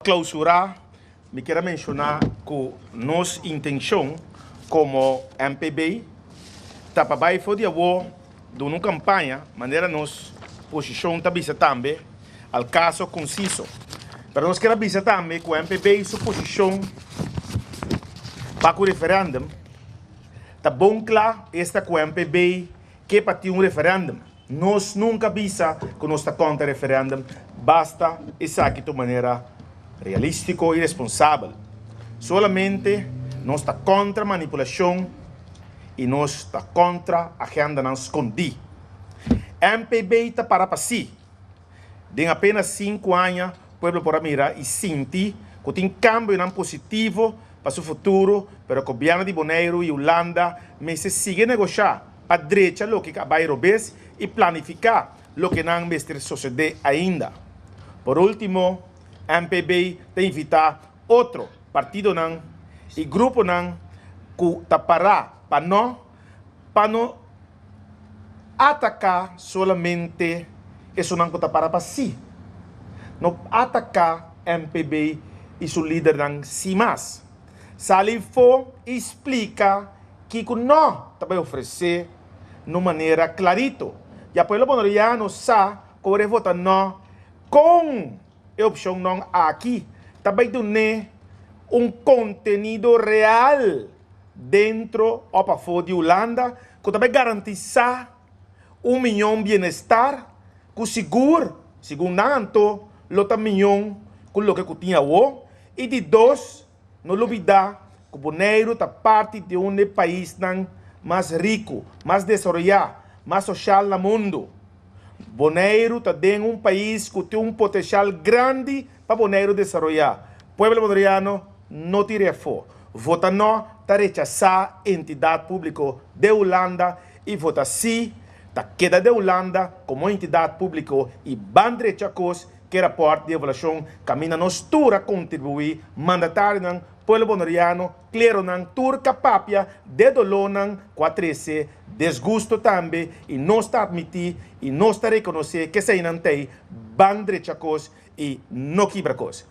clausurar, me quero mencionar que nossa intenção como MPB está para foi de avô de uma campanha, maneira nos posição também ao caso conciso. Pero nós queremos dizer também que o MPB sua posição para o referendo está bom claro esta que o MPB que para ter referendo. Nós nunca visa que nós está contra o referendo, basta essa de maneira realística e responsável. Solamente nós está contra manipulação e nós está contra a agenda não escondida. MPB está para si. Em apenas 5 anos, o povo por mirar e sentir que tem cambio não positivo para o futuro, pero o governo de Bonaire e Holanda me se sigue negociar para a direita o que vai robes e planificar o que não vai suceder ainda. Por último, MPB tem invitar outro partido não e grupo não que tapará para não atacar solamente isso não que tapará para si. Não atacar MPB e seu líder não si mais. Salifo explica que não vai oferecer de maneira clarito. E a povo bonoriano sabe que vai votar não com a opção não aqui. Também tem conteúdo real dentro da fora de Holanda que também garantiza 1 milhão de bem-estar que seguro, segundo Nanto, lota milhão com o que tinha o e de 2 não olvidar que o Bonaire está parte de país mais rico, mais desenvolvido, mais social no mundo. Bonaire está dentro de país que tem potencial grande para Bonaire desenvolver. O povo bonaireano não tira fora. Vota não, está rechazar a entidade pública de Holanda e vota sim, está queda de Holanda como entidade pública e bandeira que rapporto de evaluação caminha nos tura contribuir mandatário não povo bonaireano claro não turca papia de dolor não 413 desgosto também e não está admitir e não está reconhecer que se não tem bandeira e não quebra coisa.